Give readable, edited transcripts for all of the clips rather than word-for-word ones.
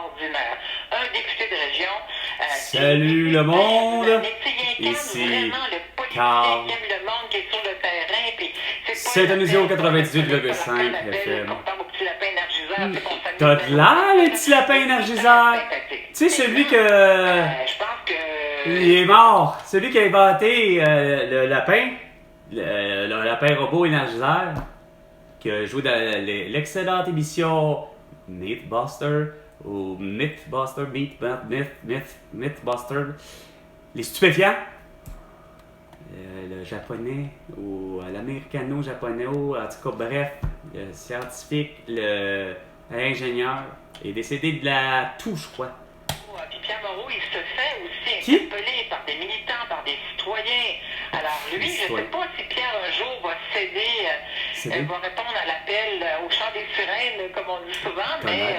extraordinaire. Un député de région. Salut le monde! Ici Carl. qui aime le monde qui est sur le terrain. Puis C'est un usine 98,5 FM. T'as T'as de l'air, le petit lapin énergiseur! Tu sais, celui que... Je pense que... Il est mort! Celui qui a inventé le lapin, le lapin robot énergiseur, qui a joué dans l'excellente émission Mythbuster, ou Mythbuster, Mythbuster, les stupéfiants, le japonais, ou l'américano-japonais, en tout cas, bref, le scientifique, l'ingénieur, est décédé de la toux, je crois. Puis Pierre Moreau, il se fait aussi Qui? interpeller par des militants, par des citoyens. Alors lui, je ne sais pas si Pierre un jour va céder, va répondre à l'appel au chant des sirènes, comme on dit souvent, mais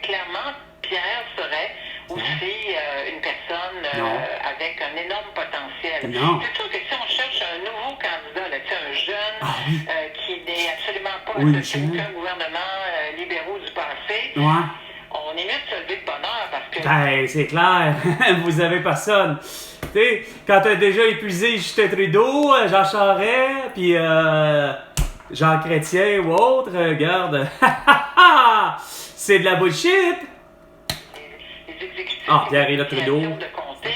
clairement, Pierre serait aussi une personne avec un énorme potentiel. C'est sûr que si on cherche un nouveau candidat, là, un jeune qui n'est absolument pas associé à aucun gouvernement libéraux du passé, on est mieux de se lever de bonheur parce que... Ben, c'est clair, vous avez personne. Tu sais, quand t'as déjà épuisé Justin Trudeau, Jean Charest, puis Jean Chrétien ou autre, regarde, c'est de la bullshit. Les exécutifs, Pierre-Éliott Trudeau. De comté,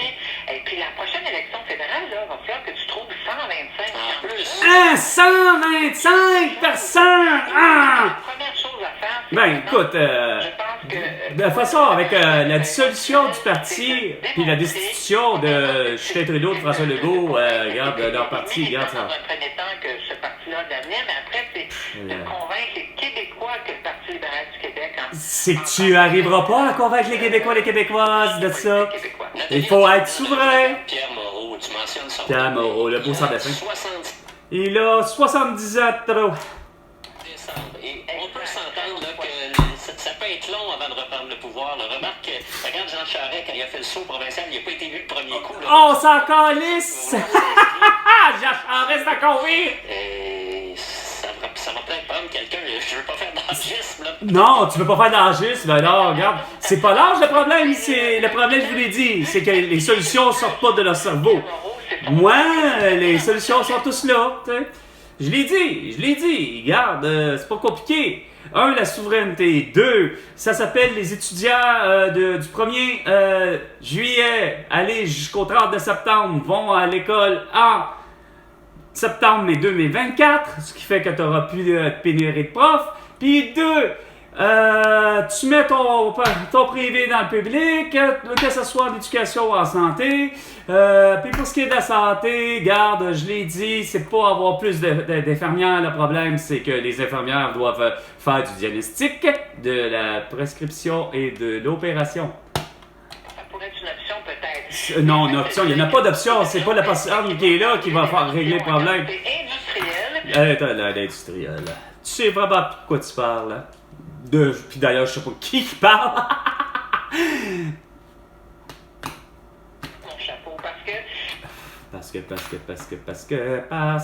et puis la prochaine élection fédérale, là, va falloir que tu trouves 125 en plus. 125 personnes! La première chose à faire, c'est Ben, écoute, je pense que... de toute façon, avec la dissolution du parti, puis la destitution de Justin Trudeau, de François Legault, regarde, leur parti, regarde ça. Dans un premier temps que ce parti-là a d'avenir, mais après, c'est de convaincre les Québécois que le Parti libéral du Québec... C'est que tu arriveras pas à convaincre les Québécois et les Québécoises de ça. Il faut être souverain. Pierre Moreau, tu mentionnes son... Pierre Moreau, le beau sans dessin. 70 Il a 70 ans de trop. décembre. Et on peut s'entendre là, que ça peut être long avant de reprendre le pouvoir. Là. Remarque, regarde Jean Charest, quand il a fait le saut provincial, il n'a pas été élu le premier coup. Là. On s'en calisse! Jean Charest, c'est encore pire! Ça va peut-être prendre quelqu'un. Je veux pas faire d'âgisme, là. Non, tu veux pas faire d'âgisme, ben non, regarde. C'est pas l'âge le problème, c'est le problème, je vous l'ai dit, c'est que les solutions sortent pas de leur cerveau. Moi, les solutions sont tous là, tu sais. Je l'ai dit, regarde, c'est pas compliqué. 1, la souveraineté. 2, ça s'appelle les étudiants du 1er juillet, aller jusqu'au 30 de septembre, vont à l'école en septembre, mais 2024, ce qui fait que tu n'auras plus de pénurie de profs. Puis 2, tu mets ton privé dans le public, que ce soit en éducation ou en santé. Puis pour ce qui est de la santé, garde, je l'ai dit, c'est pas avoir plus d'infirmières. Le problème, c'est que les infirmières doivent faire du diagnostic, de la prescription et de l'opération. Ça pourrait être une option peut-être. Non, une option, il n'y en a pas d'option. C'est pas la personne qui est là qui va faire régler le problème. C'est industriel. T'as l'air d'industriel. Tu sais vraiment de quoi tu parles. Hein? Puis d'ailleurs, je sais pas qui parle. Mon chapeau, parce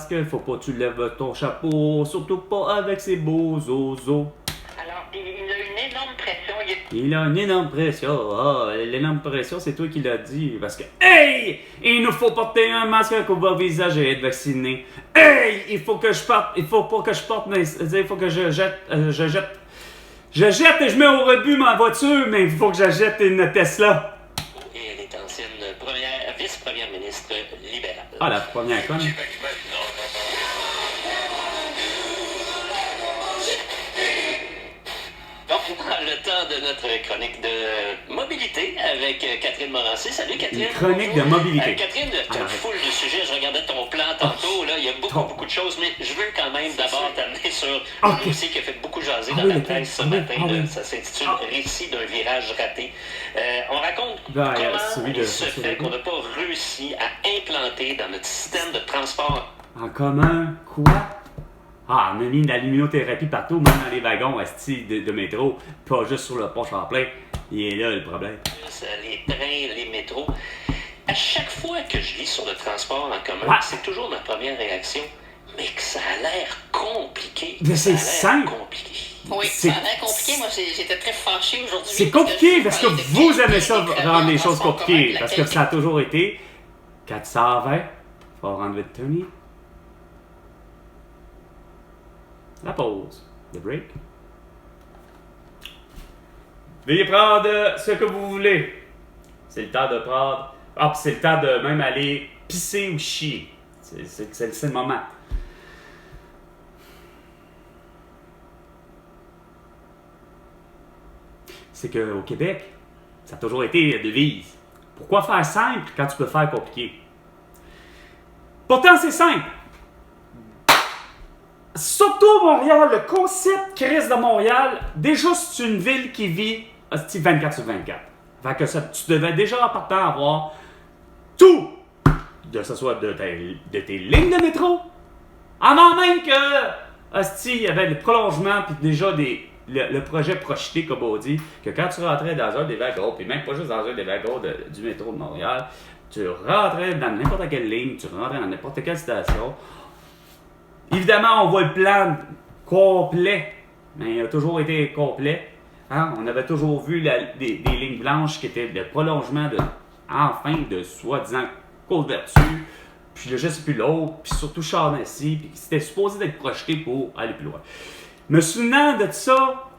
que, faut pas que tu lèves ton chapeau, surtout pas avec ces beaux oiseaux. Alors, il a une énorme pression. Il a une énorme pression. L'énorme pression, c'est toi qui l'as dit. Parce que, hey! Il nous faut porter un masque, un couvre-visage et être vacciné. Hey! Il faut pas que je porte, mais il faut que je jette et je mets au rebut ma voiture, mais il faut que j'achète une Tesla. Et elle est ancienne vice-première ministre libérale. Ah, la première conne. Donc, le temps de notre chronique de mobilité avec Catherine Morancy. Salut Catherine. Une chronique de mobilité. Catherine, tu as une foule de sujets. Je regardais ton plan tantôt. Là, il y a beaucoup de choses, mais je veux quand même d'abord t'amener sur un dossier qui a fait beaucoup jaser dans la presse ce matin. Ça s'intitule Récit d'un virage raté. On raconte comment il se fait qu'on n'a pas réussi à implanter dans notre système de transport en commun, quoi? On a mis de la luminothérapie partout, même dans les wagons de métro, pas juste sur le pont Champlain. Il est là le problème. Les trains, les métros. À chaque fois que je lis sur le transport en commun, c'est toujours ma première réaction, mais que ça a l'air compliqué. Mais c'est simple. Compliqué. Oui, ça a l'air compliqué. Moi, j'étais très fâchée aujourd'hui. C'est compliqué parce que vous aimez ça, rendre les choses compliquées. Parce que ça a toujours été 420, 420. La pause. Le break. Veuillez prendre ce que vous voulez. C'est le temps de prendre. Ah, puis c'est le temps de même aller pisser ou chier. C'est le moment. C'est qu'au Québec, ça a toujours été la devise. Pourquoi faire simple quand tu peux faire compliqué? Pourtant, c'est simple. Surtout Montréal, le concept Christ de Montréal, déjà c'est une ville qui vit 24 sur 24. Fait que tu devais déjà en partant avoir tout, de ce soit de tes lignes de métro, avant même que il y avait le prolongement, puis déjà le projet projeté, comme on dit, que quand tu rentrais dans un des wagons, puis même pas juste dans un des wagons du métro de Montréal, tu rentrais dans n'importe quelle ligne, tu rentrais dans n'importe quelle station. Évidemment, on voit le plan complet, mais il a toujours été complet. Hein? On avait toujours vu des lignes blanches qui étaient le prolongement de soi-disant Côte-Vertu, puis je sais plus l'autre, puis surtout Charnacy, puis c'était supposé d'être projeté pour aller plus loin. Me souvenant de ça,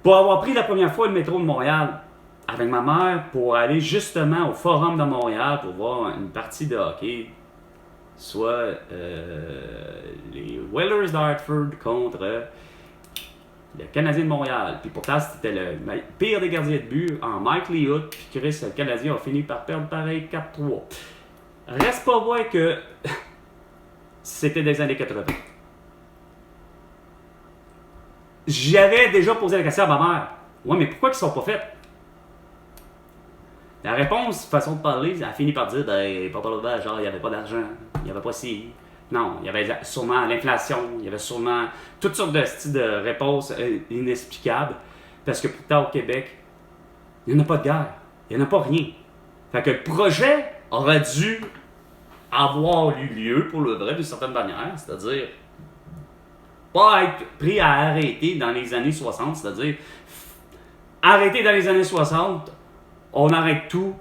pour avoir pris la première fois le métro de Montréal avec ma mère pour aller justement au Forum de Montréal pour voir une partie de hockey, soit les Whalers d'Hartford contre le Canadien de Montréal. Puis pourtant, c'était le pire des gardiens de but en Mike Liut. Puis Chris, le Canadien a fini par perdre pareil 4-3. Reste pas vrai que c'était des années 80. J'avais déjà posé la question à ma mère. Ouais, mais pourquoi ils sont pas faits? La réponse, façon de parler, elle a fini par dire, genre, il n'y avait pas d'argent, il n'y avait pas si. Non, il y avait sûrement l'inflation, il y avait sûrement toutes sortes de styles de réponses inexplicables. Parce que pourtant, au Québec, il n'y en a pas de guerre, il n'y en a pas rien. Fait que le projet aurait dû avoir eu lieu pour le vrai d'une certaine manière, c'est-à-dire pas être pris à arrêter dans les années 60, c'est-à-dire arrêter dans les années 60, on arrête tout.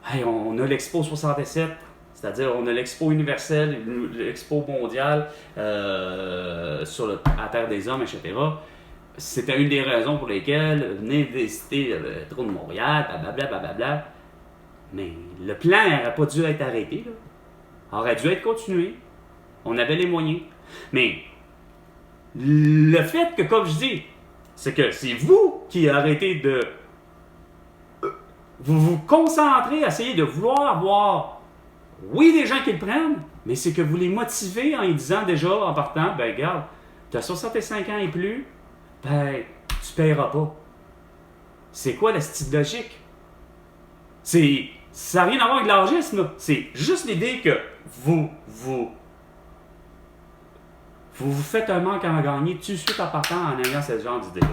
Hey, on a l'Expo 67, c'est-à-dire on a l'Expo universelle, l'Expo mondiale à Terre des Hommes, etc. C'était une des raisons pour lesquelles venez visiter le métro de Montréal, blablabla. Mais le plan n'aurait pas dû être arrêté, là. Aurait dû être continué. On avait les moyens. Mais le fait que, comme je dis, c'est que c'est vous qui arrêtez de vous concentrez à essayer de vouloir avoir, oui, des gens qui le prennent, mais c'est que vous les motivez en les disant déjà, en partant, ben regarde, tu as 65 ans et plus, ben, tu paieras pas. C'est quoi la style logique? Ça n'a rien à voir avec l'argisme, là. C'est juste l'idée que vous faites un manque à gagner tout de suite en partant en ayant ce genre d'idée-là.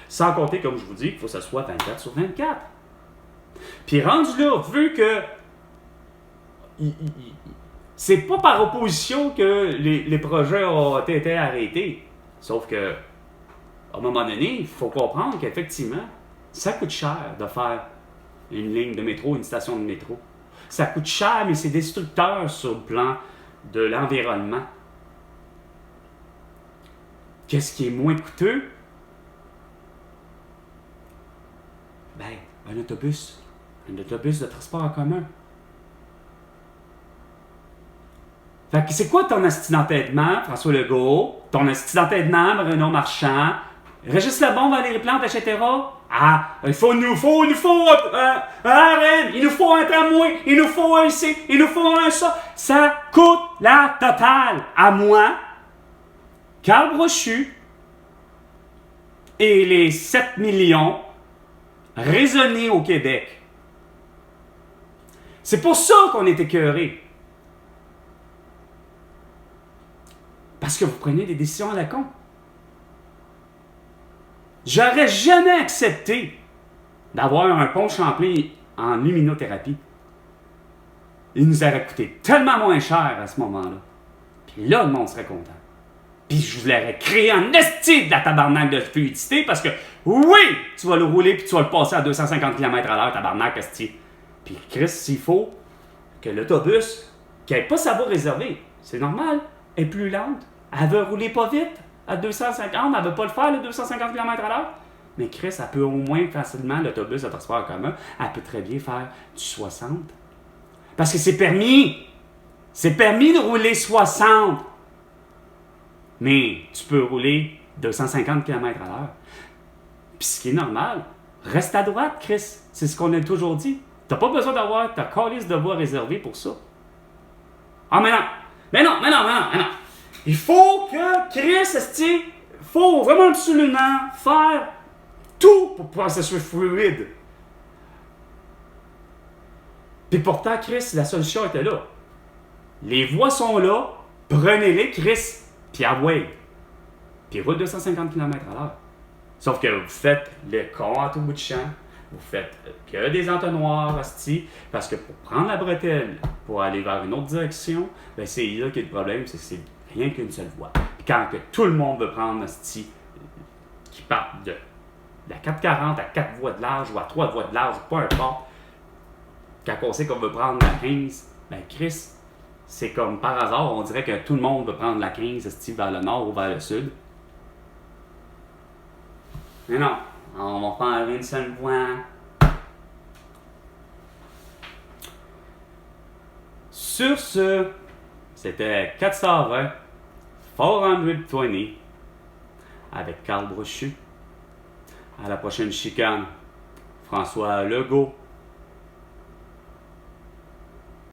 Sans compter, comme je vous dis, qu'il faut que ce soit 24 sur 24. Puis rendu là, vu que c'est pas par opposition que les projets ont été arrêtés. Sauf que, à un moment donné, il faut comprendre qu'effectivement, ça coûte cher de faire une ligne de métro, une station de métro. Ça coûte cher, mais c'est destructeur sur le plan de l'environnement. Qu'est-ce qui est moins coûteux? Ben, un autobus de transport en commun. Fait que c'est quoi ton asti d'entêtement, François Legault? Ton asti d'entêtement, Bruno Marchand? Régis Lebon, Valérie Plante, etc.? Ah, il nous faut un REM, il nous faut un tramway, il nous faut un C, il nous faut un ça. Ça coûte la totale. À moi, Carl Brochu et les 7 millions raisonnés au Québec. C'est pour ça qu'on est écœurés. Parce que vous prenez des décisions à la con. J'aurais jamais accepté d'avoir un pont Champlain en luminothérapie. Il nous aurait coûté tellement moins cher à ce moment-là. Puis là, le monde serait content. Puis je voulais créer un esti de la tabarnak de fluidité parce que, oui, tu vas le rouler puis tu vas le passer à 250 km/h, tabarnak, esti. Puis Chris, s'il faut que l'autobus, qui n'ait pas sa voie réservée, c'est normal, est plus lente. Elle veut rouler pas vite à 250, elle veut pas le faire, le 250 km/h. Mais Chris, elle peut au moins facilement, l'autobus de transport en commun, elle peut très bien faire du 60. Parce que c'est permis. C'est permis de rouler 60. Mais tu peux rouler 250 km/h. Puis ce qui est normal, reste à droite, Chris. C'est ce qu'on a toujours dit. T'as pas besoin d'avoir ta calice de voie réservée pour ça. Ah, mais non! Mais non! Il faut que Chris, esti, faut vraiment absolument faire tout pour pouvoir que ça soit fluide. Puis pourtant, Chris, la solution était là. Les voies sont là, prenez-les, Chris. Puis away. Puis roule 250 km/h. Sauf que vous faites le con à tout bout de champ. Vous faites que des entonnoirs, hostie. Parce que pour prendre la bretelle, pour aller vers une autre direction, ben c'est là qu'il y a le problème, c'est que c'est rien qu'une seule voie. Puis quand que tout le monde veut prendre, hostie, qui part de la 440 à 4 voies de large ou à 3 voies de large, peu importe, quand on sait qu'on veut prendre la 15, ben Chris, c'est comme par hasard, on dirait que tout le monde veut prendre la 15 vers le nord ou vers le sud. Mais non, on va faire une seule voie. Sur ce, c'était 420 420 avec Carl Brochu. À la prochaine chicane, François Legault.